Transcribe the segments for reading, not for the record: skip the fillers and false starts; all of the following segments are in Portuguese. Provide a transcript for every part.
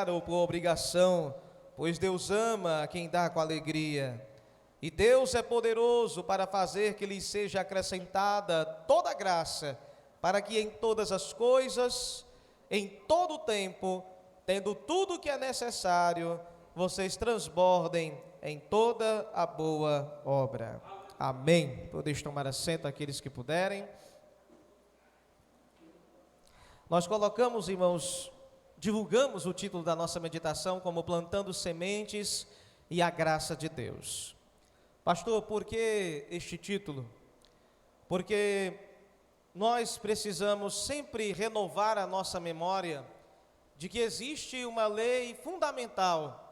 ou por obrigação, pois Deus ama a quem dá com alegria. E Deus é poderoso para fazer que lhes seja acrescentada toda graça, para que em todas as coisas, em todo o tempo, tendo tudo o que é necessário, vocês transbordem em toda a boa obra. Amém. Podeis tomar assento aqueles que puderem. Nós colocamos, irmãos, divulgamos o título da nossa meditação como Plantando Sementes e a Graça de Deus. Pastor, por que este título? Porque nós precisamos sempre renovar a nossa memória de que existe uma lei fundamental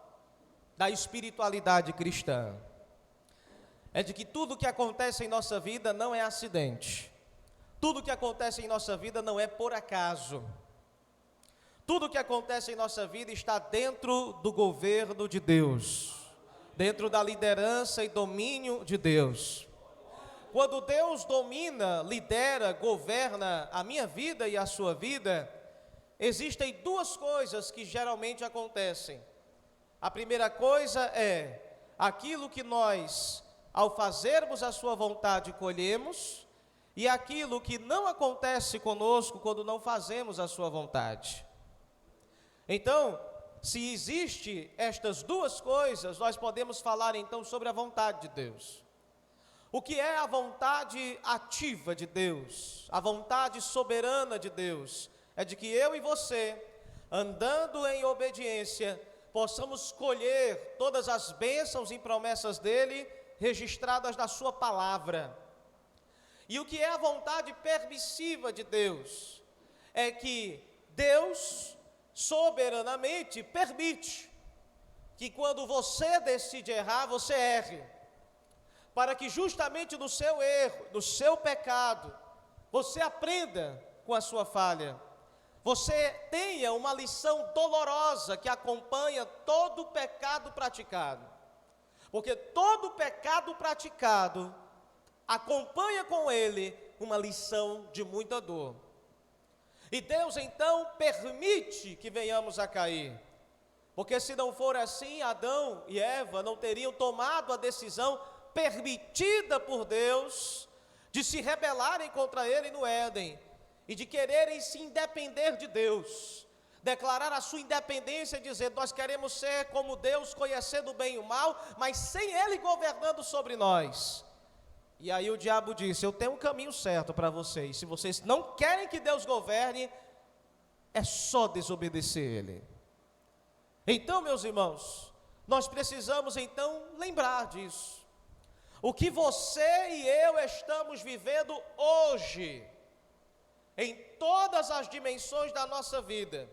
da espiritualidade cristã. É de que tudo que acontece em nossa vida não é acidente. Tudo que acontece em nossa vida não é por acaso. Tudo que acontece em nossa vida está dentro do governo de Deus, dentro da liderança e domínio de Deus. Quando Deus domina, lidera, governa a minha vida e a sua vida, existem duas coisas que geralmente acontecem. A primeira coisa é aquilo que nós, ao fazermos a sua vontade, colhemos, e aquilo que não acontece conosco quando não fazemos a sua vontade. Então, se existe estas duas coisas, nós podemos falar então sobre a vontade de Deus. O que é a vontade ativa de Deus? A vontade soberana de Deus é de que eu e você, andando em obediência, possamos colher todas as bênçãos e promessas dele registradas na sua palavra. E o que é a vontade permissiva de Deus? É que Deus soberanamente permite que quando você decide errar, você erre, para que justamente no seu erro, no seu pecado, você aprenda com a sua falha, você tenha uma lição dolorosa que acompanha todo o pecado praticado, porque todo pecado praticado acompanha com ele uma lição de muita dor. E Deus então permite que venhamos a cair, porque se não for assim, Adão e Eva não teriam tomado a decisão permitida por Deus de se rebelarem contra ele no Éden e de quererem se independer de Deus, declarar a sua independência, dizendo: nós queremos ser como Deus, conhecendo o bem e o mal, mas sem ele governando sobre nós. E aí o diabo disse: eu tenho um caminho certo para vocês, se vocês não querem que Deus governe, é só desobedecer ele. Então, meus irmãos, nós precisamos então lembrar disso. O que você e eu estamos vivendo hoje, em todas as dimensões da nossa vida,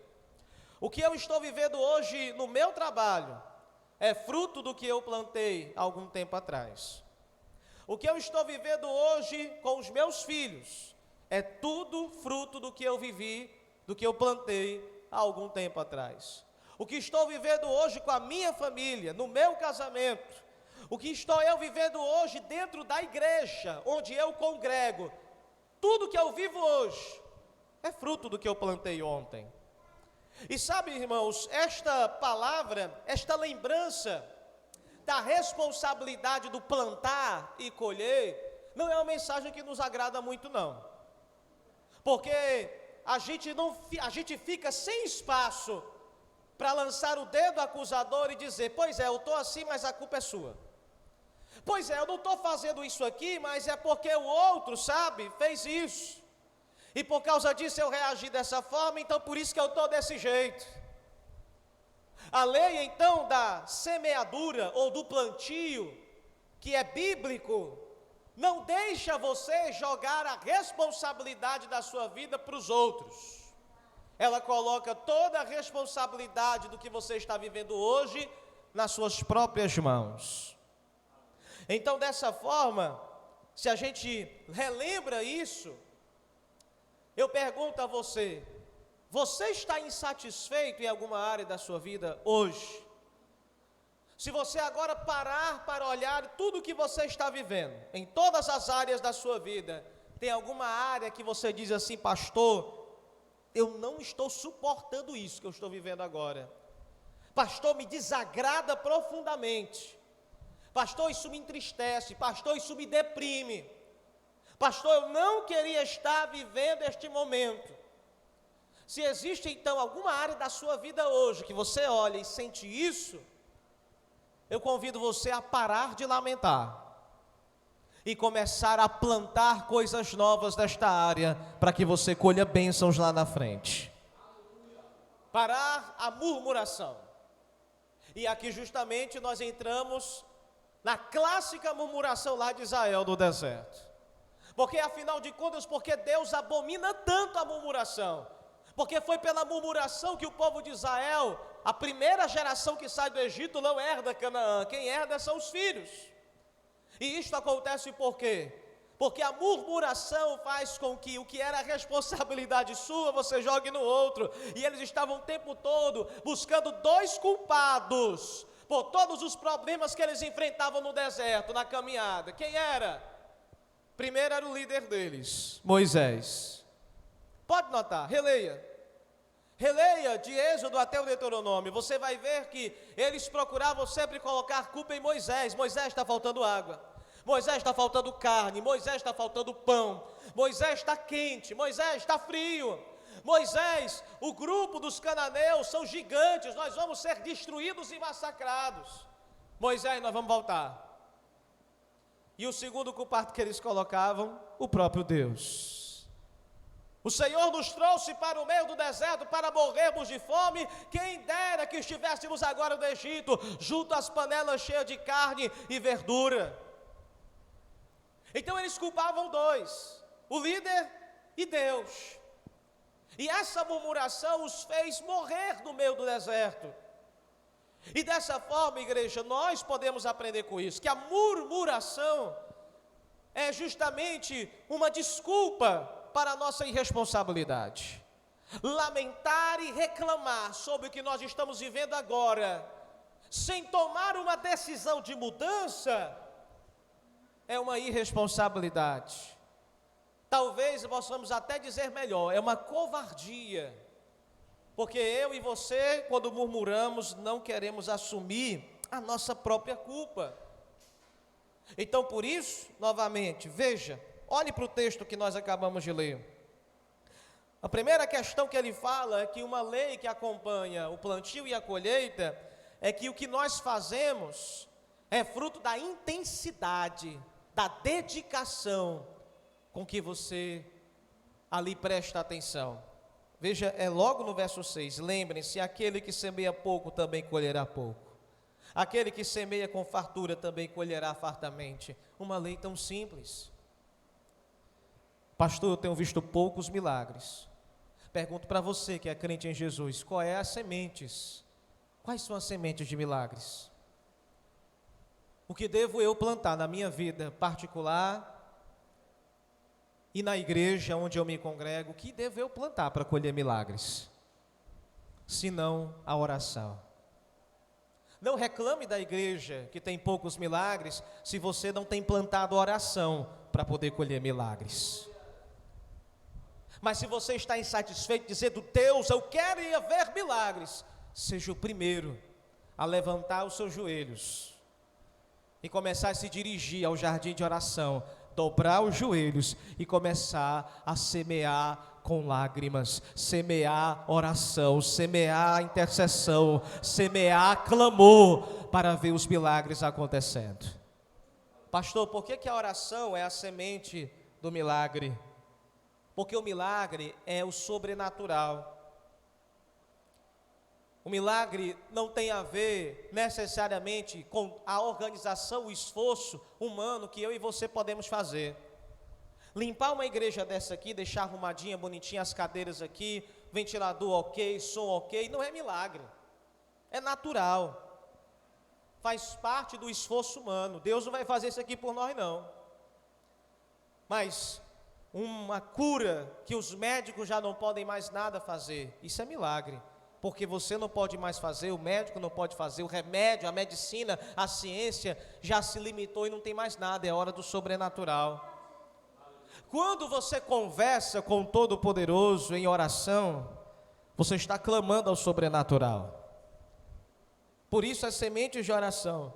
o que eu estou vivendo hoje no meu trabalho, é fruto do que eu plantei há algum tempo atrás. O que eu estou vivendo hoje com os meus filhos, é tudo fruto do que eu vivi, do que eu plantei há algum tempo atrás. O que estou vivendo hoje com a minha família, no meu casamento, o que estou eu vivendo hoje dentro da igreja, onde eu congrego, tudo que eu vivo hoje, é fruto do que eu plantei ontem. E sabe, irmãos, esta palavra, esta lembrança da responsabilidade do plantar e colher, não é uma mensagem que nos agrada muito não, porque a gente fica sem espaço para lançar o dedo acusador e dizer: pois é, eu estou assim, mas a culpa é sua. Pois é, eu não estou fazendo isso aqui, mas é porque o outro, sabe, fez isso, e por causa disso eu reagi dessa forma, então por isso que eu estou desse jeito. A lei então da semeadura ou do plantio, que é bíblico, não deixa você jogar a responsabilidade da sua vida para os outros. Ela coloca toda a responsabilidade do que você está vivendo hoje nas suas próprias mãos. Então, dessa forma, se a gente relembra isso, eu pergunto a você: você está insatisfeito em alguma área da sua vida hoje? Se você agora parar para olhar tudo que você está vivendo, em todas as áreas da sua vida, tem alguma área que você diz assim: pastor, eu não estou suportando isso que eu estou vivendo agora. Pastor, me desagrada profundamente. Pastor, isso me entristece. Pastor, isso me deprime. Pastor, eu não queria estar vivendo este momento. Se existe então alguma área da sua vida hoje que você olha e sente isso, eu convido você a parar de lamentar e começar a plantar coisas novas nesta área, para que você colha bênçãos lá na frente. Parar a murmuração. E aqui justamente nós entramos na clássica murmuração lá de Israel do deserto. Porque afinal de contas, porque Deus abomina tanto a murmuração? Porque foi pela murmuração que o povo de Israel, a primeira geração que sai do Egito, não herda Canaã. Quem herda são os filhos. E isto acontece por quê? Porque a murmuração faz com que o que era responsabilidade sua, você jogue no outro. E eles estavam o tempo todo buscando dois culpados por todos os problemas que eles enfrentavam no deserto, na caminhada. Quem era? Primeiro era o líder deles, Moisés. Pode notar, releia. Releia de Êxodo até o Deuteronômio. Você vai ver que eles procuravam sempre colocar culpa em Moisés. Moisés, está faltando água. Moisés, está faltando carne. Moisés, está faltando pão. Moisés, está quente. Moisés, está frio. Moisés, o grupo dos cananeus são gigantes. Nós vamos ser destruídos e massacrados. Moisés, nós vamos voltar. E o segundo culpado que eles colocavam, o próprio Deus. O Senhor nos trouxe para o meio do deserto para morrermos de fome. Quem dera que estivéssemos agora no Egito, junto às panelas cheias de carne e verdura. Então eles culpavam dois, o líder e Deus. E essa murmuração os fez morrer no meio do deserto. E dessa forma, igreja, nós podemos aprender com isso, que a murmuração é justamente uma desculpa para a nossa irresponsabilidade. Lamentar e reclamar sobre o que nós estamos vivendo agora, sem tomar uma decisão de mudança, é uma irresponsabilidade. Talvez possamos até dizer melhor, é uma covardia. Porque eu e você, quando murmuramos, não queremos assumir a nossa própria culpa. Então, por isso, novamente, veja, olhe para o texto que nós acabamos de ler. A primeira questão que ele fala é que uma lei que acompanha o plantio e a colheita é que o que nós fazemos é fruto da intensidade, da dedicação com que você ali presta atenção. Veja, é logo no verso 6, lembrem-se, aquele que semeia pouco também colherá pouco. Aquele que semeia com fartura também colherá fartamente. Uma lei tão simples. Pastor, eu tenho visto poucos milagres. Pergunto para você que é crente em Jesus, qual é as sementes? Quais são as sementes de milagres? O que devo eu plantar na minha vida particular e na igreja onde eu me congrego? O que devo eu plantar para colher milagres? Senão a oração. Não reclame da igreja que tem poucos milagres, se você não tem plantado oração para poder colher milagres. Mas se você está insatisfeito, dizendo, Deus, eu queria ver milagres, seja o primeiro a levantar os seus joelhos e começar a se dirigir ao jardim de oração, dobrar os joelhos e começar a semear com lágrimas, semear oração, semear intercessão, semear clamor, para ver os milagres acontecendo. Pastor, por que a oração é a semente do milagre? Porque o milagre é o sobrenatural. O milagre não tem a ver necessariamente com a organização, o esforço humano que eu e você podemos fazer. Limpar uma igreja dessa aqui, deixar arrumadinha, bonitinha as cadeiras aqui, ventilador ok, som ok, não é milagre. É natural. Faz parte do esforço humano. Deus não vai fazer isso aqui por nós não. Mas uma cura que os médicos já não podem mais nada fazer, isso é milagre. Porque você não pode mais fazer, o médico não pode fazer, o remédio, a medicina, a ciência já se limitou e não tem mais nada, é hora do sobrenatural. Quando você conversa com o Todo-Poderoso em oração, você está clamando ao sobrenatural. Por isso as sementes de oração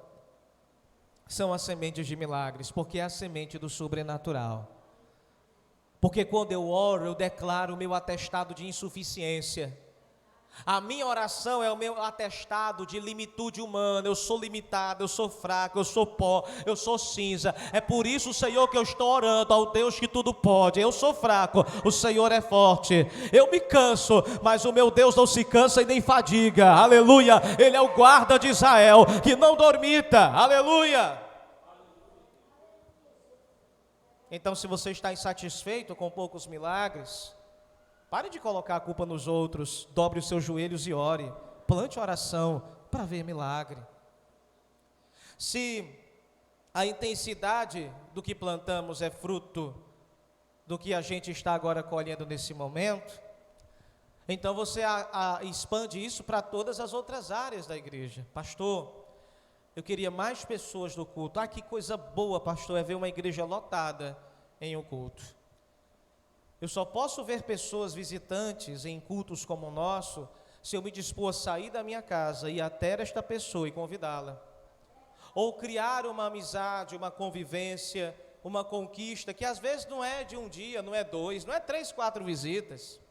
são as sementes de milagres, porque é a semente do sobrenatural. Porque quando eu oro, eu declaro o meu atestado de insuficiência. A minha oração é o meu atestado de limitude humana. Eu sou limitado, eu sou fraco, eu sou pó, eu sou cinza. É por isso, Senhor, que eu estou orando ao Deus que tudo pode. Eu sou fraco, o Senhor é forte. Eu me canso, mas o meu Deus não se cansa e nem fadiga. Aleluia, Ele é o guarda de Israel, que não dormita. Aleluia. Então, se você está insatisfeito com poucos milagres, pare de colocar a culpa nos outros, dobre os seus joelhos e ore, plante oração para ver milagre. Se a intensidade do que plantamos é fruto do que a gente está agora colhendo nesse momento, então você expande isso para todas as outras áreas da igreja. Pastor, eu queria mais pessoas no culto. Que coisa boa, pastor, é ver uma igreja lotada em um culto. Eu só posso ver pessoas visitantes em cultos como o nosso, se eu me dispor a sair da minha casa e ir até esta pessoa e convidá-la. Ou criar uma amizade, uma convivência, uma conquista, que às vezes não é de um dia, não é 2, não é 3, 4 visitas.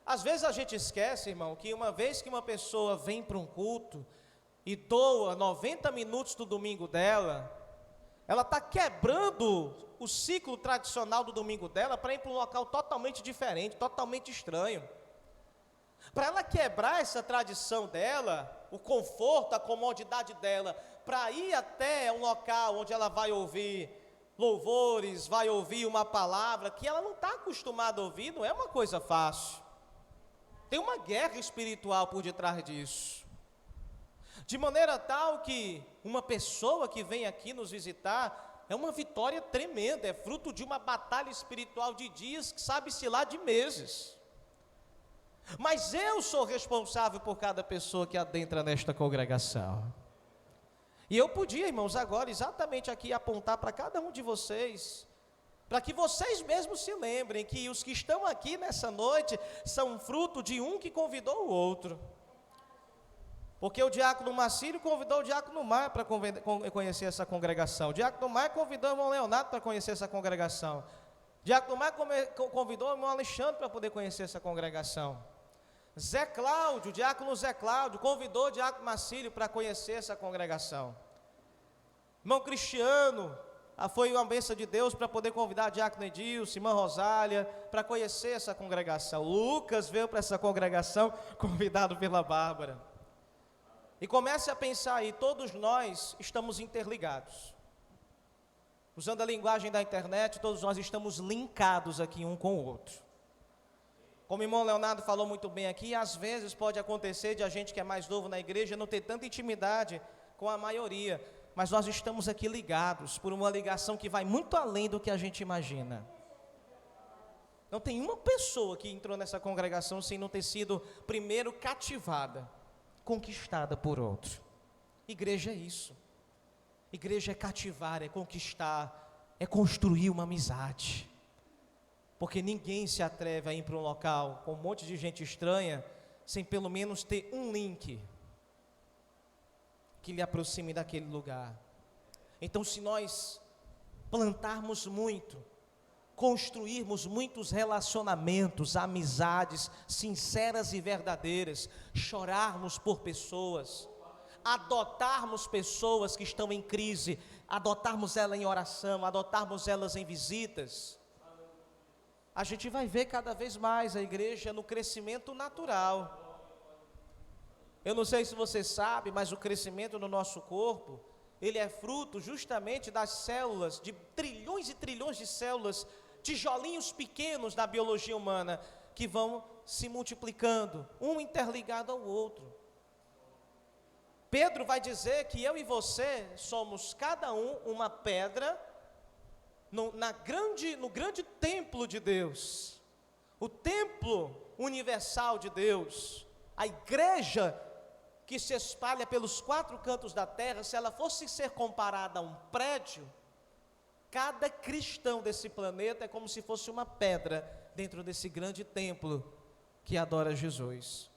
Às vezes a gente esquece, irmão, que uma vez que uma pessoa vem para um culto e doa 90 minutos do domingo dela, ela está quebrando o ciclo tradicional do domingo dela para ir para um local totalmente diferente, totalmente estranho. Para ela quebrar essa tradição dela, o conforto, a comodidade dela, para ir até um local onde ela vai ouvir louvores, vai ouvir uma palavra que ela não está acostumada a ouvir, não é uma coisa fácil. Tem uma guerra espiritual por detrás disso. De maneira tal que uma pessoa que vem aqui nos visitar é uma vitória tremenda, é fruto de uma batalha espiritual de dias, que sabe-se lá de meses. Mas eu sou responsável por cada pessoa que adentra nesta congregação. E eu podia, irmãos, agora exatamente aqui apontar para cada um de vocês, para que vocês mesmos se lembrem que os que estão aqui nessa noite são fruto de um que convidou o outro. Porque o diácono Marcílio convidou o diácono Mar para conhecer essa congregação. O diácono Mar convidou o irmão Leonardo para conhecer essa congregação. O diácono Mar convidou o irmão Alexandre para poder conhecer essa congregação. Zé Cláudio, o diácono Zé Cláudio, convidou o diácono Marcílio para conhecer essa congregação. Irmão Cristiano, foi uma bênção de Deus para poder convidar a diácono Edilson, irmã Rosália, para conhecer essa congregação. Lucas veio para essa congregação, convidado pela Bárbara. E comece a pensar aí, todos nós estamos interligados. Usando a linguagem da internet, todos nós estamos linkados aqui um com o outro. Como o irmão Leonardo falou muito bem aqui, às vezes pode acontecer de a gente que é mais novo na igreja não ter tanta intimidade com a maioria, mas nós estamos aqui ligados por uma ligação que vai muito além do que a gente imagina. Não tem uma pessoa que entrou nessa congregação sem não ter sido primeiro cativada, conquistada por outro. Igreja é isso. Igreja é cativar, é conquistar, é construir uma amizade. Porque ninguém se atreve a ir para um local com um monte de gente estranha, sem pelo menos ter um link que lhe aproxime daquele lugar. Então, se nós plantarmos muito, construirmos muitos relacionamentos, amizades sinceras e verdadeiras, chorarmos por pessoas, adotarmos pessoas que estão em crise, adotarmos elas em oração, adotarmos elas em visitas, a gente vai ver cada vez mais a igreja no crescimento natural. Eu não sei se você sabe, mas o crescimento no nosso corpo, ele é fruto justamente das células, de trilhões e trilhões de células, tijolinhos pequenos da biologia humana, que vão se multiplicando, um interligado ao outro. Pedro vai dizer que eu e você somos cada um uma pedra no grande templo de Deus, o templo universal de Deus, a igreja que se espalha pelos 4 cantos da terra. Se ela fosse ser comparada a um prédio, cada cristão desse planeta é como se fosse uma pedra dentro desse grande templo que adora Jesus.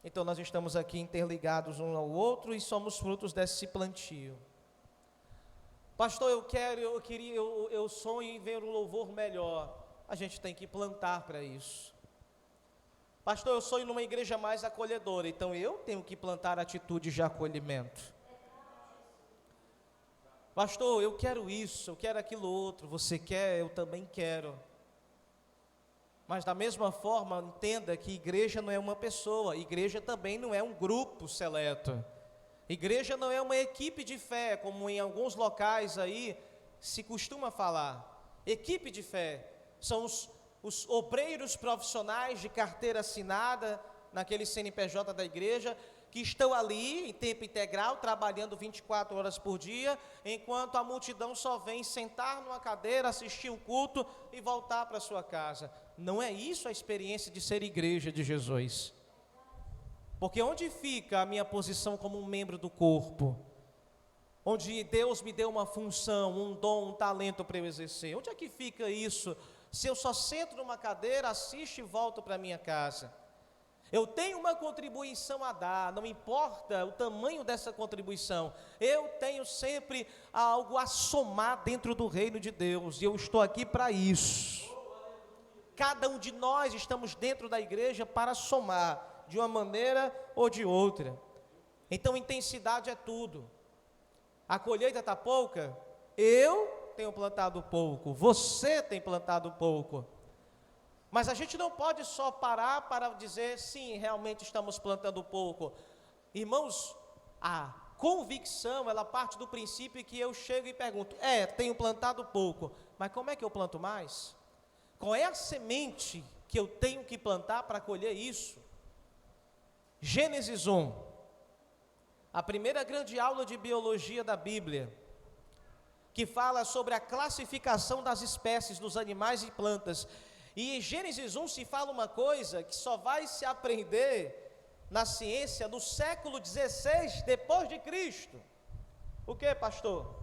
Então nós estamos aqui interligados um ao outro e somos frutos desse plantio. Pastor, eu sonho em ver um louvor melhor. A gente tem que plantar para isso. Pastor, eu sonho numa igreja mais acolhedora, então eu tenho que plantar atitudes de acolhimento. Pastor, eu quero isso, eu quero aquilo outro, você quer, eu também quero. Mas da mesma forma, entenda que igreja não é uma pessoa, igreja também não é um grupo seleto. Igreja não é uma equipe de fé, como em alguns locais aí se costuma falar. Equipe de fé são os obreiros profissionais de carteira assinada naquele CNPJ da igreja, que estão ali em tempo integral, trabalhando 24 horas por dia, enquanto a multidão só vem sentar numa cadeira, assistir um culto e voltar para sua casa. Não é isso a experiência de ser igreja de Jesus. Porque onde fica a minha posição como um membro do corpo? Onde Deus me deu uma função, um dom, um talento para eu exercer. Onde é que fica isso? Se eu só sento numa cadeira, assisto e volto para minha casa. Eu tenho uma contribuição a dar, não importa o tamanho dessa contribuição, eu tenho sempre algo a somar dentro do reino de Deus, e eu estou aqui para isso. Cada um de nós estamos dentro da igreja para somar, de uma maneira ou de outra. Então intensidade é tudo. A colheita está pouca? Eu tenho plantado pouco, você tem plantado pouco. Mas a gente não pode só parar para dizer, sim, realmente estamos plantando pouco. Irmãos, a convicção, ela parte do princípio que eu chego e pergunto, tenho plantado pouco, mas como é que eu planto mais? Qual é a semente que eu tenho que plantar para colher isso? Gênesis 1, a primeira grande aula de biologia da Bíblia, que fala sobre a classificação das espécies dos animais e plantas. E em Gênesis 1 se fala uma coisa que só vai se aprender na ciência no século 16 depois de Cristo. O que, pastor?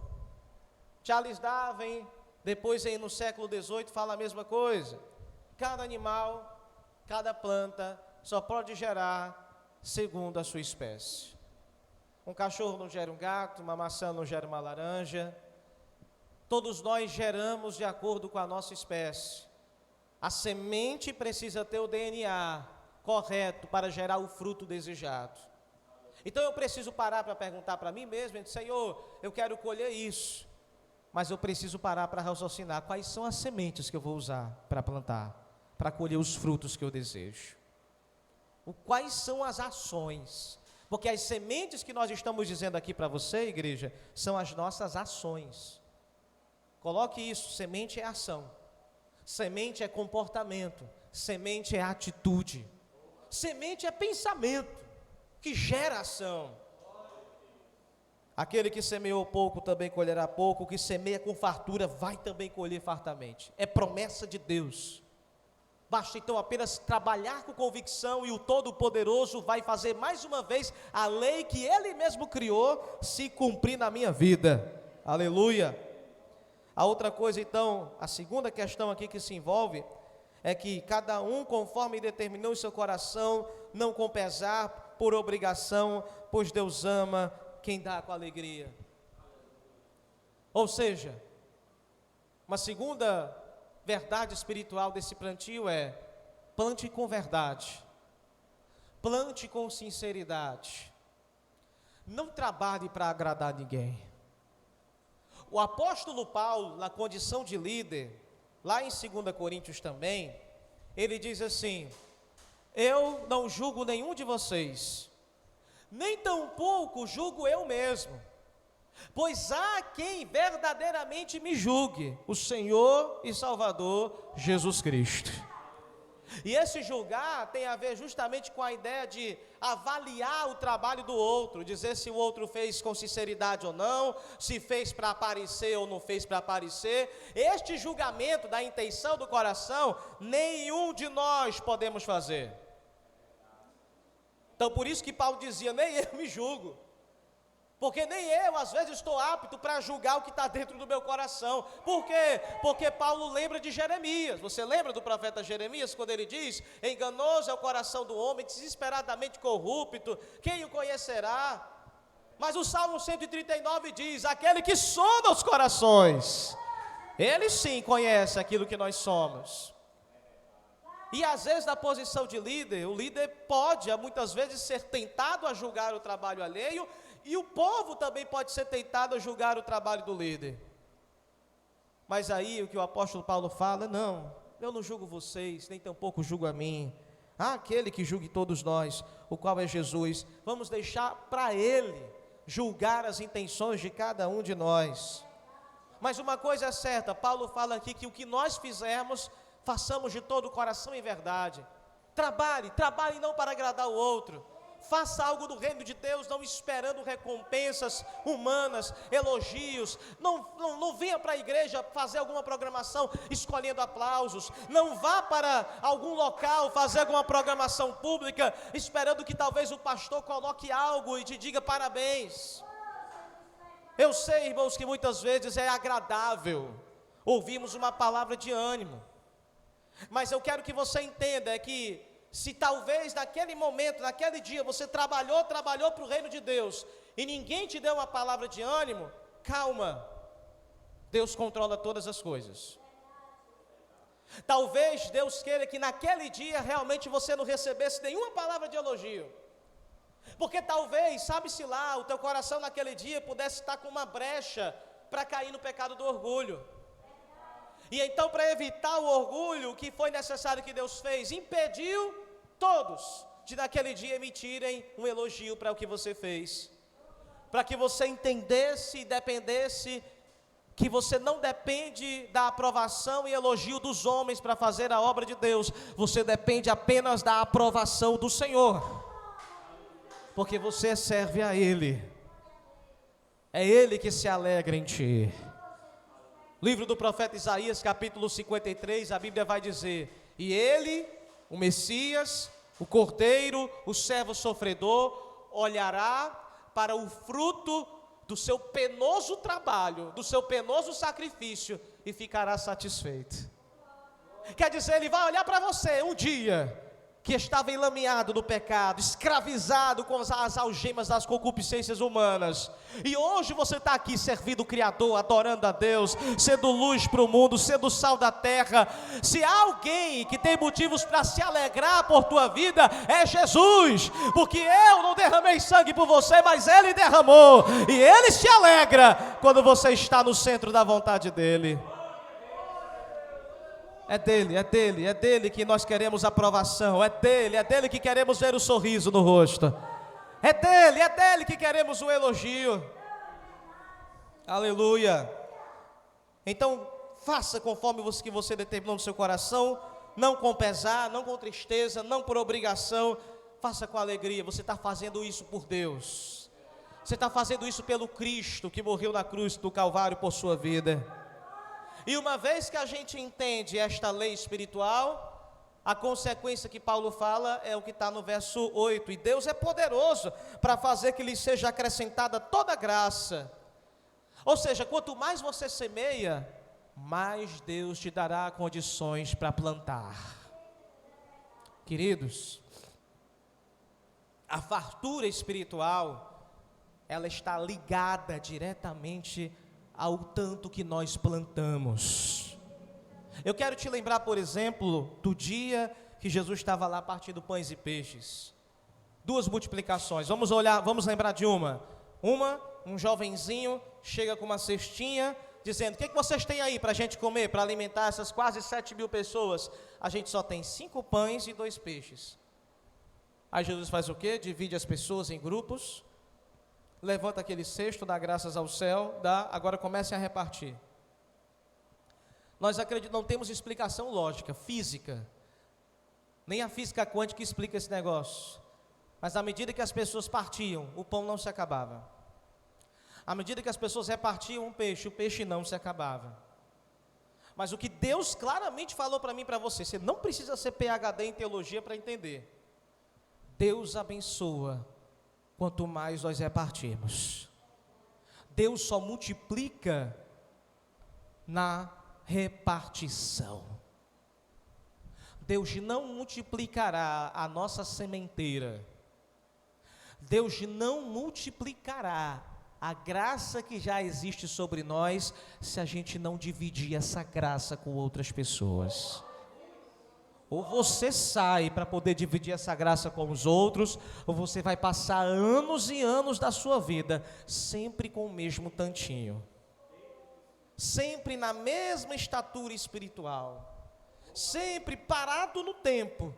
Charles Darwin, depois aí no século 18 fala a mesma coisa. Cada animal, cada planta só pode gerar segundo a sua espécie. Um cachorro não gera um gato, uma maçã não gera uma laranja. Todos nós geramos de acordo com a nossa espécie. A semente precisa ter o DNA correto para gerar o fruto desejado. Então eu preciso parar para perguntar para mim mesmo, Senhor, eu quero colher isso, mas eu preciso parar para raciocinar quais são as sementes que eu vou usar para plantar, para colher os frutos que eu desejo. Quais são as ações? Porque as sementes que nós estamos dizendo aqui para você, igreja, são as nossas ações. Coloque isso, semente é ação. Semente é comportamento, semente é atitude, semente é pensamento, que gera ação. Aquele que semeou pouco também colherá pouco, o que semeia com fartura vai também colher fartamente. É promessa de Deus. Basta então apenas trabalhar com convicção e o Todo-Poderoso vai fazer mais uma vez a lei que Ele mesmo criou se cumprir na minha vida. Aleluia! A outra coisa então, a segunda questão aqui que se envolve, é que cada um conforme determinou em seu coração, não com pesar, por obrigação, pois Deus ama quem dá com alegria. Ou seja, uma segunda verdade espiritual desse plantio é, plante com verdade, plante com sinceridade, não trabalhe para agradar ninguém. O apóstolo Paulo, na condição de líder, lá em 2 Coríntios também, ele diz assim, eu não julgo nenhum de vocês, nem tampouco julgo eu mesmo, pois há quem verdadeiramente me julgue, o Senhor e Salvador Jesus Cristo. E esse julgar tem a ver justamente com a ideia de avaliar o trabalho do outro, dizer se o outro fez com sinceridade ou não, se fez para aparecer ou não fez para aparecer. Este julgamento da intenção do coração, nenhum de nós podemos fazer. Então por isso que Paulo dizia, nem eu me julgo. Porque nem eu, às vezes, estou apto para julgar o que está dentro do meu coração. Por quê? Porque Paulo lembra de Jeremias. Você lembra do profeta Jeremias, quando ele diz: enganoso é o coração do homem, desesperadamente corrupto, quem o conhecerá? Mas o Salmo 139 diz: aquele que sonda os corações, ele sim conhece aquilo que nós somos. E às vezes na posição de líder, o líder pode, muitas vezes, ser tentado a julgar o trabalho alheio, e o povo também pode ser tentado a julgar o trabalho do líder. Mas aí o que o apóstolo Paulo fala: não, eu não julgo vocês, nem tampouco julgo a mim. Há aquele que julgue todos nós, o qual é Jesus. Vamos deixar para Ele julgar as intenções de cada um de nós. Mas uma coisa é certa, Paulo fala aqui que o que nós fizermos, façamos de todo o coração e verdade. Trabalhe não para agradar o outro. Faça algo do reino de Deus, não esperando recompensas humanas, elogios. Não venha para a igreja fazer alguma programação escolhendo aplausos. Não vá para algum local fazer alguma programação pública esperando que talvez o pastor coloque algo e te diga parabéns. Eu sei, irmãos, que muitas vezes é agradável ouvirmos uma palavra de ânimo. Mas eu quero que você entenda que se talvez naquele momento, naquele dia, você trabalhou para o reino de Deus, e ninguém te deu uma palavra de ânimo, calma, Deus controla todas as coisas. Talvez Deus queira que naquele dia realmente você não recebesse nenhuma palavra de elogio, porque talvez, sabe-se lá, o teu coração naquele dia pudesse estar com uma brecha para cair no pecado do orgulho. E então, para evitar o orgulho, o que foi necessário que Deus fez? Impediu todos de naquele dia emitirem um elogio para o que você fez, para que você entendesse e dependesse que você não depende da aprovação e elogio dos homens para fazer a obra de Deus. Você depende apenas da aprovação do Senhor, porque você serve a Ele. É Ele que se alegra em ti. Livro do profeta Isaías, capítulo 53, a Bíblia vai dizer: e ele, o Messias, o Cordeiro, o servo sofredor, olhará para o fruto do seu penoso trabalho, do seu penoso sacrifício, e ficará satisfeito. Quer dizer, ele vai olhar para você um dia que estava enlameado no pecado, escravizado com as algemas das concupiscências humanas, e hoje você está aqui servindo o Criador, adorando a Deus, sendo luz para o mundo, sendo sal da terra. Se há alguém que tem motivos para se alegrar por tua vida, é Jesus, porque eu não derramei sangue por você, mas Ele derramou, e Ele se alegra quando você está no centro da vontade dEle. É dele que nós queremos aprovação, é dele que queremos ver o sorriso no rosto, é dele que queremos o elogio. Aleluia. Então, faça conforme que você determinou no seu coração, não com pesar, não com tristeza, não por obrigação, faça com alegria. Você está fazendo isso por Deus, você está fazendo isso pelo Cristo que morreu na cruz do Calvário por sua vida. E uma vez que a gente entende esta lei espiritual, a consequência que Paulo fala é o que está no verso 8. E Deus é poderoso para fazer que lhe seja acrescentada toda graça. Ou seja, quanto mais você semeia, mais Deus te dará condições para plantar. Queridos, a fartura espiritual, ela está ligada diretamente ao tanto que nós plantamos. Eu quero te lembrar, por exemplo, do dia que Jesus estava lá partindo pães e peixes. 2 multiplicações, vamos lembrar de uma. Um jovenzinho chega com uma cestinha, dizendo: o que vocês têm aí para a gente comer, para alimentar essas quase 7.000 pessoas? A gente só tem 5 pães e 2 peixes. Aí Jesus faz o quê? Divide as pessoas em grupos, levanta aquele cesto, dá graças ao céu, agora comecem a repartir. Nós não temos explicação lógica, física, nem a física quântica explica esse negócio, mas à medida que as pessoas partiam, o pão não se acabava. À medida que as pessoas repartiam o peixe não se acabava. Mas o que Deus claramente falou para mim e para você não precisa ser PhD em teologia para entender. Deus abençoa quanto mais nós repartirmos. Deus só multiplica na repartição. Deus não multiplicará a nossa sementeira. Deus não multiplicará a graça que já existe sobre nós se a gente não dividir essa graça com outras pessoas. Ou você sai para poder dividir essa graça com os outros, ou você vai passar anos e anos da sua vida sempre com o mesmo tantinho, sempre na mesma estatura espiritual, sempre parado no tempo,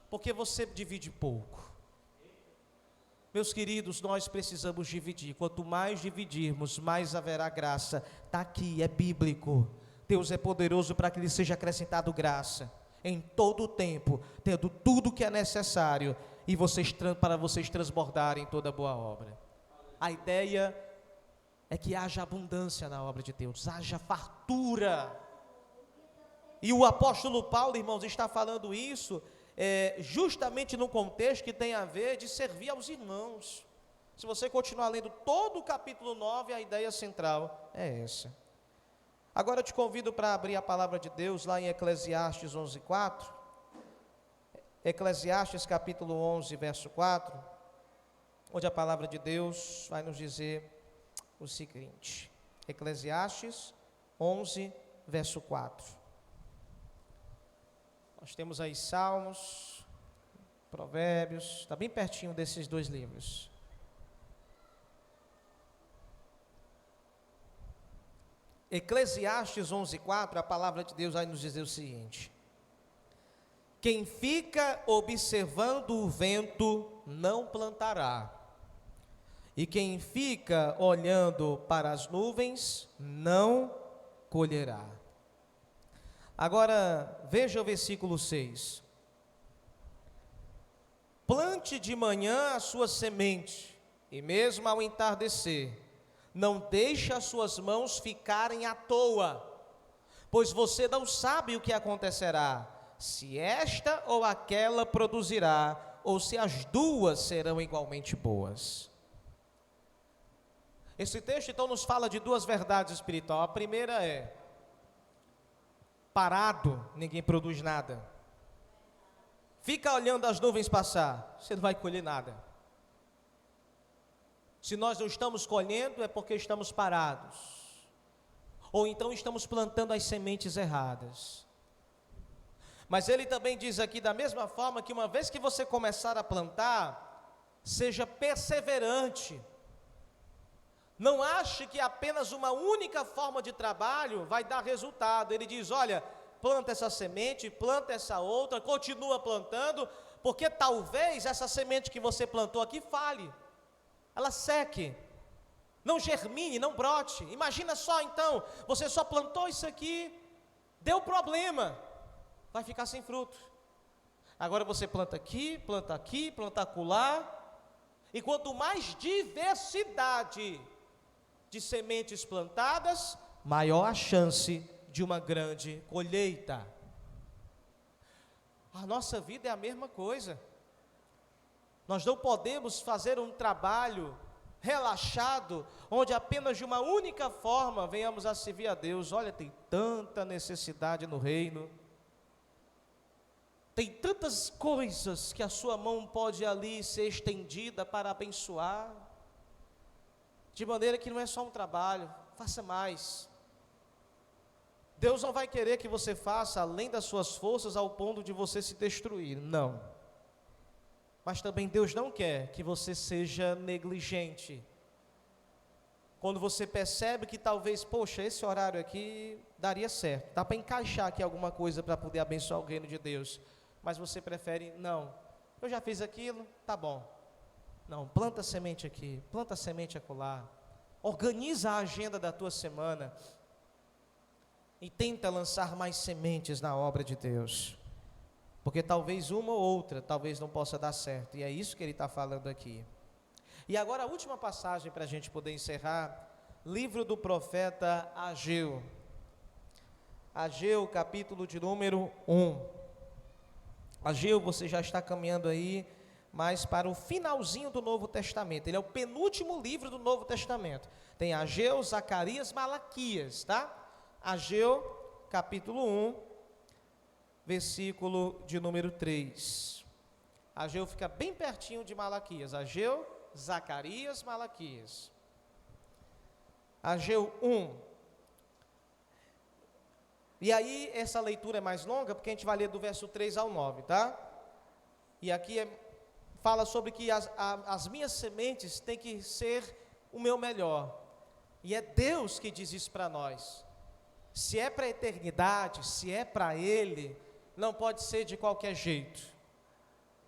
porque você divide pouco. Meus queridos, nós precisamos dividir. Quanto mais dividirmos, mais haverá graça. Está aqui, é bíblico. Deus é poderoso para que lhe seja acrescentado graça em todo o tempo, tendo tudo que é necessário e para vocês transbordarem toda boa obra. A ideia é que haja abundância na obra de Deus, haja fartura. E o apóstolo Paulo, irmãos, está falando isso justamente no contexto que tem a ver de servir aos irmãos. Se você continuar lendo todo o capítulo 9, a ideia central é essa. Agora eu te convido para abrir a palavra de Deus lá em Eclesiastes 11:4. Eclesiastes capítulo 11, verso 4, onde a palavra de Deus vai nos dizer o seguinte. Eclesiastes 11, verso 4. Nós temos aí Salmos, Provérbios, está bem pertinho desses dois livros. Eclesiastes 11:4, a palavra de Deus vai nos dizer o seguinte: quem fica observando o vento não plantará, e quem fica olhando para as nuvens não colherá. Agora, veja o versículo 6. Plante de manhã a sua semente, e mesmo ao entardecer, não deixe as suas mãos ficarem à toa, pois você não sabe o que acontecerá, se esta ou aquela produzirá, ou se as duas serão igualmente boas. Esse texto então nos fala de duas verdades espirituais. A primeira é: parado, ninguém produz nada. Fica olhando as nuvens passar, você não vai colher nada. Se nós não estamos colhendo, é porque estamos parados, ou então estamos plantando as sementes erradas. Mas ele também diz aqui, da mesma forma, que uma vez que você começar a plantar, seja perseverante. Não ache que apenas uma única forma de trabalho vai dar resultado. Ele diz: olha, planta essa semente, planta essa outra, continua plantando, porque talvez essa semente que você plantou aqui falhe, ela seque, não germine, não brote. Imagina só então, você só plantou isso aqui, deu problema, vai ficar sem fruto. Agora você planta aqui, planta acolá, e quanto mais diversidade de sementes plantadas, maior a chance de uma grande colheita. A nossa vida é a mesma coisa. Nós não podemos fazer um trabalho relaxado, onde apenas de uma única forma venhamos a servir a Deus. Olha, tem tanta necessidade no reino, tem tantas coisas que a sua mão pode ali ser estendida para abençoar, de maneira que não é só um trabalho, faça mais. Deus não vai querer que você faça além das suas forças ao ponto de você se destruir, não. Mas também Deus não quer que você seja negligente. Quando você percebe que talvez, poxa, esse horário aqui daria certo, dá para encaixar aqui alguma coisa para poder abençoar o reino de Deus, mas você prefere, não, eu já fiz aquilo, tá bom. Não, planta semente aqui, planta semente acolá, organiza a agenda da tua semana e tenta lançar mais sementes na obra de Deus, porque talvez uma ou outra, talvez não possa dar certo, e é isso que ele está falando aqui. E agora a última passagem para a gente poder encerrar, livro do profeta Ageu, Ageu capítulo de número 1, Ageu, você já está caminhando aí mais para o finalzinho do Novo Testamento. Ele é o penúltimo livro do Novo Testamento. Tem Ageu, Zacarias, Malaquias, tá? Ageu, capítulo 1, versículo de número 3. Ageu fica bem pertinho de Malaquias. Ageu, Zacarias, Malaquias. Ageu 1. E aí, essa leitura é mais longa, porque a gente vai ler do verso 3 ao 9, tá? E aqui fala sobre que as minhas sementes têm que ser o meu melhor. E é Deus que diz isso para nós. Se é para a eternidade, se é para Ele, não pode ser de qualquer jeito.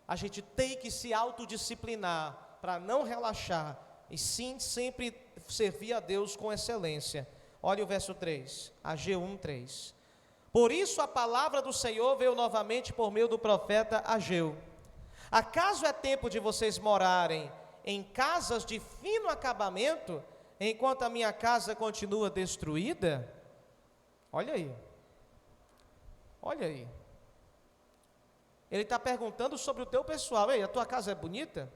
A gente tem que se autodisciplinar para não relaxar, e sim sempre servir a Deus com excelência. Olha o verso 3, Ageu 1, 3. Por isso a palavra do Senhor veio novamente por meio do profeta Ageu. Acaso é tempo de vocês morarem em casas de fino acabamento, enquanto a minha casa continua destruída? Olha aí. Olha aí. Ele está perguntando sobre o teu pessoal. Ei, a tua casa é bonita?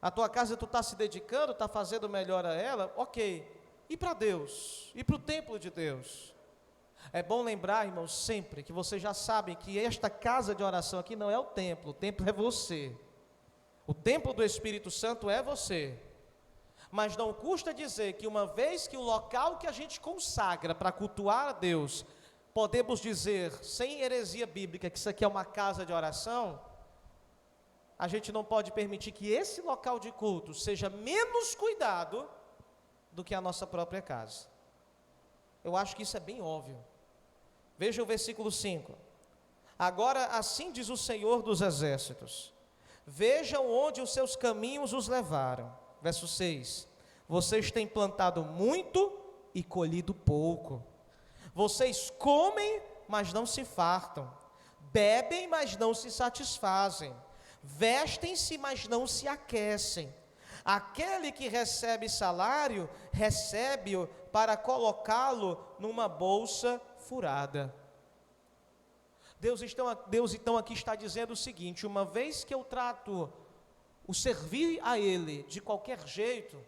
A tua casa tu está se dedicando, está fazendo melhor a ela? Ok. E para Deus? E para o templo de Deus? É bom lembrar, irmãos, sempre que vocês já sabem que esta casa de oração aqui não é o templo é você. O templo do Espírito Santo é você. Mas não custa dizer que uma vez que o local que a gente consagra para cultuar a Deus, podemos dizer, sem heresia bíblica, que isso aqui é uma casa de oração, a gente não pode permitir que esse local de culto seja menos cuidado do que a nossa própria casa. Eu acho que isso é bem óbvio. Veja o versículo 5. Agora assim diz o Senhor dos Exércitos: vejam onde os seus caminhos os levaram. Verso 6. Vocês têm plantado muito e colhido pouco. Vocês comem, mas não se fartam. Bebem, mas não se satisfazem. Vestem-se, mas não se aquecem. Aquele que recebe salário, recebe-o para colocá-lo numa bolsa furada. Deus então aqui está dizendo o seguinte: uma vez que eu trato o servir a Ele de qualquer jeito,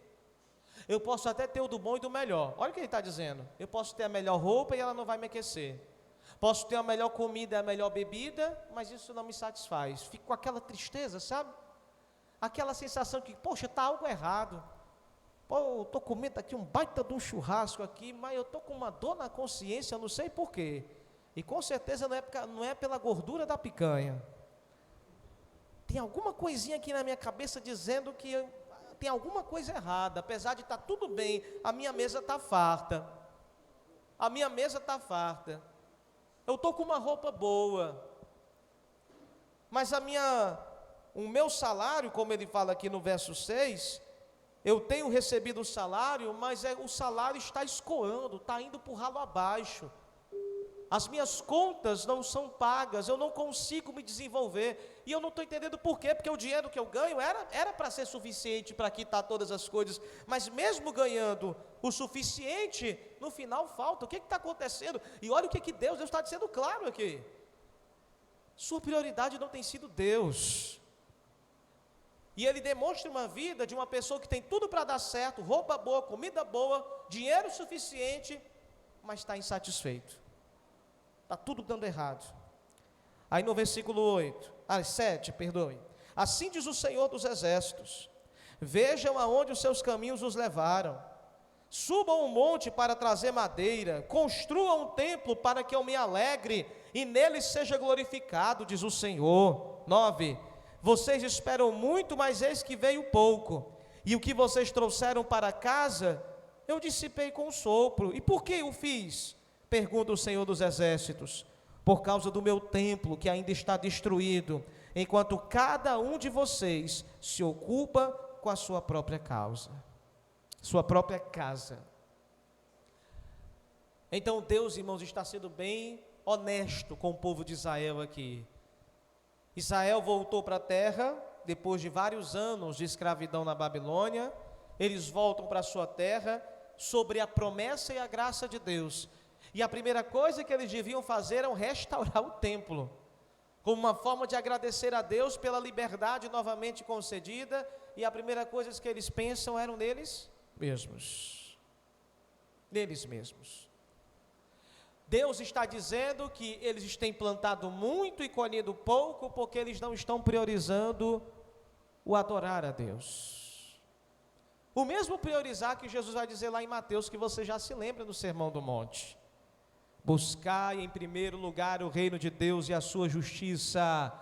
eu posso até ter o do bom e do melhor. Olha o que Ele está dizendo. Eu posso ter a melhor roupa e ela não vai me aquecer. Posso ter a melhor comida e a melhor bebida, mas isso não me satisfaz. Fico com aquela tristeza, sabe? Aquela sensação que, poxa, está algo errado. Pô, eu estou comendo aqui um baita de um churrasco aqui, mas eu estou com uma dor na consciência, eu não sei porquê. E com certeza não é pela gordura da picanha. Tem alguma coisinha aqui na minha cabeça dizendo que tem alguma coisa errada. Apesar de estar tudo bem, a minha mesa está farta. A minha mesa está farta. Eu estou com uma roupa boa. Mas o meu salário, como ele fala aqui no verso 6, eu tenho recebido o salário, mas o salário está escoando, está indo por ralo abaixo. As minhas contas não são pagas, eu não consigo me desenvolver, e eu não estou entendendo por quê, porque o dinheiro que eu ganho era para ser suficiente para quitar todas as coisas, mas mesmo ganhando o suficiente, no final falta. O que está acontecendo? E olha o que Deus está dizendo claro aqui: sua prioridade não tem sido Deus. E Ele demonstra uma vida de uma pessoa que tem tudo para dar certo, roupa boa, comida boa, dinheiro suficiente, mas está insatisfeito. Está tudo dando errado. Aí no versículo 7, perdoe. Assim diz o Senhor dos Exércitos: vejam aonde os seus caminhos os levaram. Subam um monte para trazer madeira, construam um templo para que eu me alegre e nele seja glorificado, diz o Senhor. 9. Vocês esperam muito, mas eis que veio pouco, e o que vocês trouxeram para casa, eu dissipei com um sopro. E por que o fiz? Pergunta o Senhor dos Exércitos: por causa do meu templo que ainda está destruído, enquanto cada um de vocês se ocupa com a sua própria causa, sua própria casa. Então Deus, irmãos, está sendo bem honesto com o povo de Israel aqui. Israel voltou para a terra, depois de vários anos de escravidão na Babilônia, eles voltam para a sua terra, sobre a promessa e a graça de Deus. E a primeira coisa que eles deviam fazer era restaurar o templo. como uma forma de agradecer a Deus pela liberdade novamente concedida, e a primeira coisa que eles pensam eram neles mesmos. Neles mesmos. Deus está dizendo que eles têm plantado muito e colhido pouco, porque eles não estão priorizando o adorar a Deus. O mesmo priorizar que Jesus vai dizer lá em Mateus, que você já se lembra no Sermão do Monte. Buscai em primeiro lugar o reino de Deus e a sua justiça,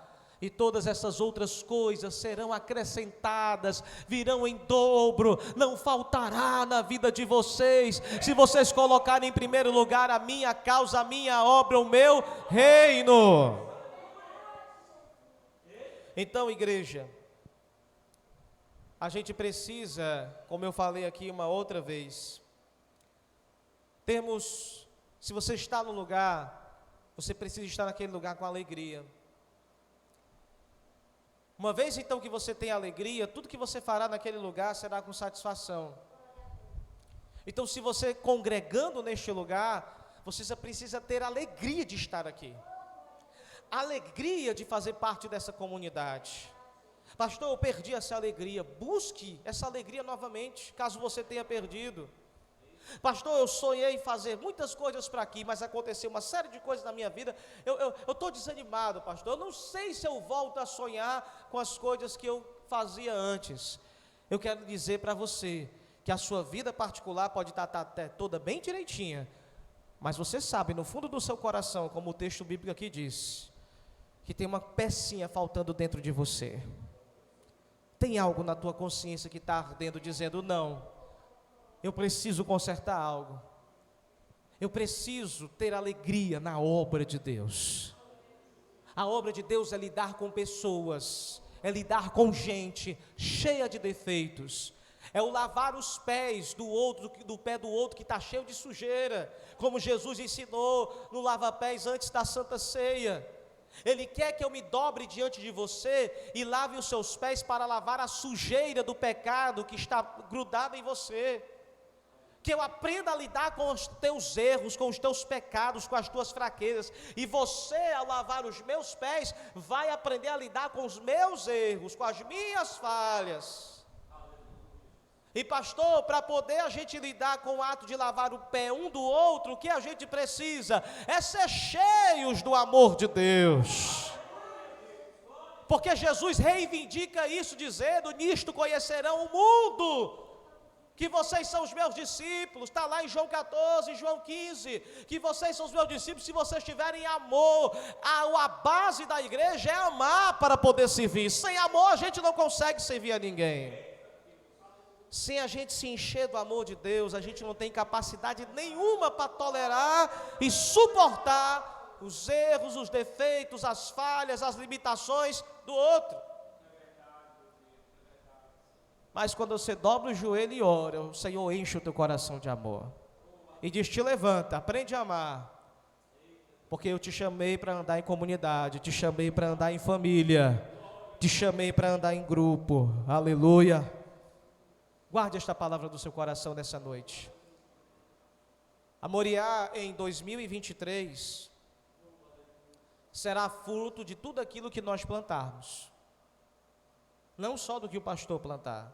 e todas essas outras coisas serão acrescentadas, virão em dobro, não faltará na vida de vocês, se vocês colocarem em primeiro lugar a minha causa, a minha obra, o meu reino. Então, igreja, a gente precisa, como eu falei aqui uma outra vez, se você está no lugar, você precisa estar naquele lugar com alegria. Uma vez então que você tem alegria, tudo que você fará naquele lugar será com satisfação. Então, se você congregando neste lugar, você precisa ter alegria de estar aqui, alegria de fazer parte dessa comunidade. Pastor, eu perdi essa alegria. Busque essa alegria novamente, caso você tenha perdido. Pastor, eu sonhei em fazer muitas coisas para aqui, mas aconteceu uma série de coisas na minha vida, eu estou desanimado, pastor, eu não sei se eu volto a sonhar com as coisas que eu fazia antes. Eu quero dizer para você, que a sua vida particular pode estar até toda bem direitinha, mas você sabe, no fundo do seu coração, como o texto bíblico aqui diz, que tem uma pecinha faltando dentro de você, tem algo na tua consciência que está ardendo, dizendo, não, eu preciso consertar algo, eu preciso ter alegria na obra de Deus. A obra de Deus é lidar com pessoas, é lidar com gente cheia de defeitos, é o lavar os pés do pé do outro que está cheio de sujeira, como Jesus ensinou no lava-pés antes da Santa Ceia. Ele quer que eu me dobre diante de você e lave os seus pés para lavar a sujeira do pecado que está grudada em você. Que eu aprenda a lidar com os teus erros, com os teus pecados, com as tuas fraquezas, e você, ao lavar os meus pés, vai aprender a lidar com os meus erros, com as minhas falhas. E pastor, para poder a gente lidar com o ato de lavar o pé um do outro, o que a gente precisa é ser cheios do amor de Deus. Porque Jesus reivindica isso, dizendo, nisto conhecerão o mundo, que vocês são os meus discípulos. Está lá em João 14, João 15, que vocês são os meus discípulos se vocês tiverem amor. A base da igreja é amar para poder servir. Sem amor a gente não consegue servir a ninguém. Sem a gente se encher do amor de Deus, a gente não tem capacidade nenhuma para tolerar e suportar os erros, os defeitos, as falhas, as limitações do outro. Mas quando você dobra o joelho e ora, o Senhor enche o teu coração de amor. E diz, te levanta, aprende a amar. Porque eu te chamei para andar em comunidade, te chamei para andar em família, te chamei para andar em grupo. Aleluia. Guarde esta palavra do seu coração nessa noite. A Moriá em 2023 será fruto de tudo aquilo que nós plantarmos. Não só do que o pastor plantar,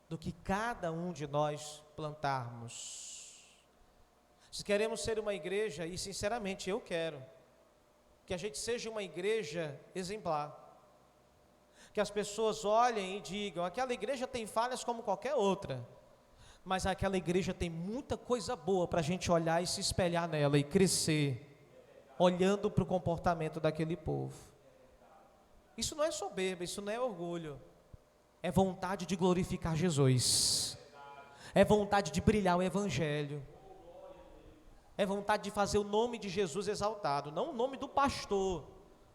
do que cada um de nós plantarmos. Se queremos ser uma igreja, e sinceramente eu quero, que a gente seja uma igreja exemplar, que as pessoas olhem e digam, aquela igreja tem falhas como qualquer outra, mas aquela igreja tem muita coisa boa para a gente olhar e se espelhar nela e crescer, olhando para o comportamento daquele povo. Isso não é soberba, isso não é orgulho, é vontade de glorificar Jesus, é vontade de brilhar o evangelho, é vontade de fazer o nome de Jesus exaltado, não o nome do pastor,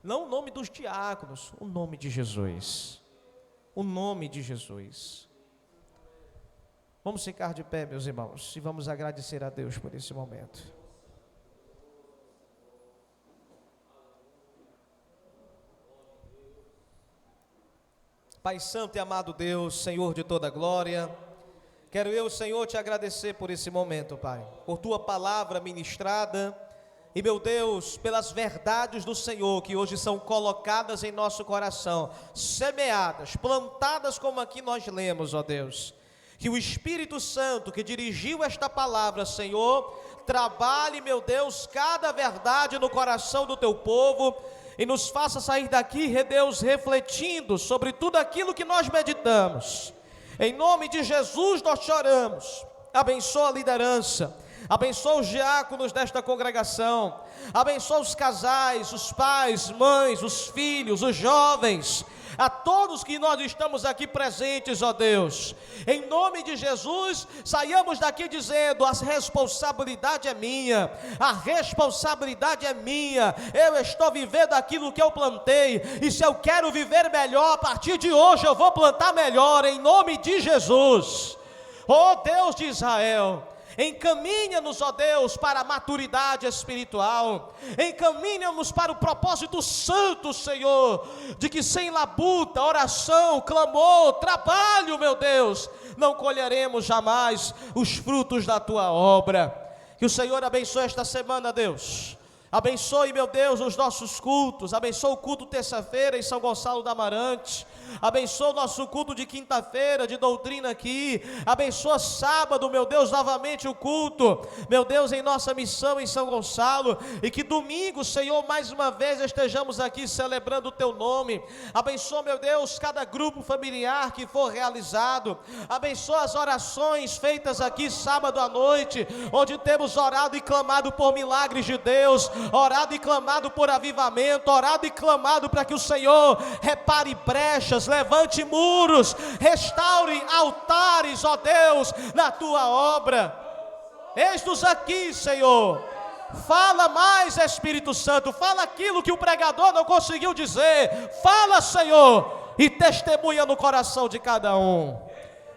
não o nome dos diáconos, o nome de Jesus, o nome de Jesus. Vamos ficar de pé, meus irmãos, e vamos agradecer a Deus por esse momento. Pai santo e amado Deus, Senhor de toda glória, quero eu, Senhor, te agradecer por esse momento, Pai, por tua palavra ministrada, E, meu Deus, pelas verdades do Senhor que hoje são colocadas em nosso coração, semeadas, plantadas como aqui nós lemos, ó Deus, que o Espírito Santo que dirigiu esta palavra, Senhor, trabalhe, meu Deus, cada verdade no coração do teu povo e nos faça sair daqui, Deus, refletindo sobre tudo aquilo que nós meditamos. Em nome de Jesus nós choramos. Abençoa a liderança, abençoa os diáconos desta congregação, abençoa os casais, os pais, mães, os filhos, os jovens, a todos que nós estamos aqui presentes, ó Deus. Em nome de Jesus, saiamos daqui dizendo: a responsabilidade é minha, a responsabilidade é minha, eu estou vivendo aquilo que eu plantei, e se eu quero viver melhor, a partir de hoje eu vou plantar melhor, em nome de Jesus. Ó Deus de Israel, encaminha-nos, ó Deus, para a maturidade espiritual, encaminha-nos para o propósito santo, Senhor, de que sem labuta, oração, clamor, trabalho, meu Deus, não colheremos jamais os frutos da Tua obra. Que o Senhor abençoe esta semana, Deus. Abençoe, meu Deus, os nossos cultos. Abençoe o culto terça-feira em São Gonçalo da Amarante. Abençoa o nosso culto de quinta-feira de doutrina aqui. Abençoa sábado, meu Deus, novamente o culto, meu Deus, em nossa missão em São Gonçalo. E que domingo, Senhor, mais uma vez estejamos aqui celebrando o Teu nome. Abençoa, meu Deus, cada grupo familiar que for realizado. Abençoa as orações feitas aqui sábado à noite, onde temos orado e clamado por milagres de Deus, orado e clamado por avivamento, orado e clamado para que o Senhor repare brechas, levante muros, restaure altares, ó Deus, na Tua obra. Eis-nos aqui, Senhor. Fala mais, Espírito Santo, fala aquilo que o pregador não conseguiu dizer. Fala, Senhor, e testemunha no coração de cada um.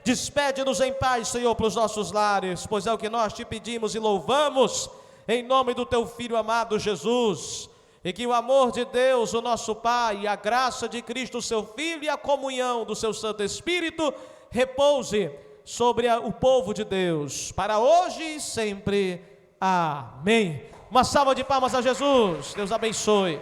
Despede-nos em paz, Senhor, para os nossos lares, pois é o que nós te pedimos e louvamos, em nome do Teu Filho amado Jesus. E que o amor de Deus, o nosso Pai, a graça de Cristo, Seu Filho, e a comunhão do Seu Santo Espírito repouse sobre o povo de Deus, para hoje e sempre. Amém. Uma salva de palmas a Jesus. Deus abençoe.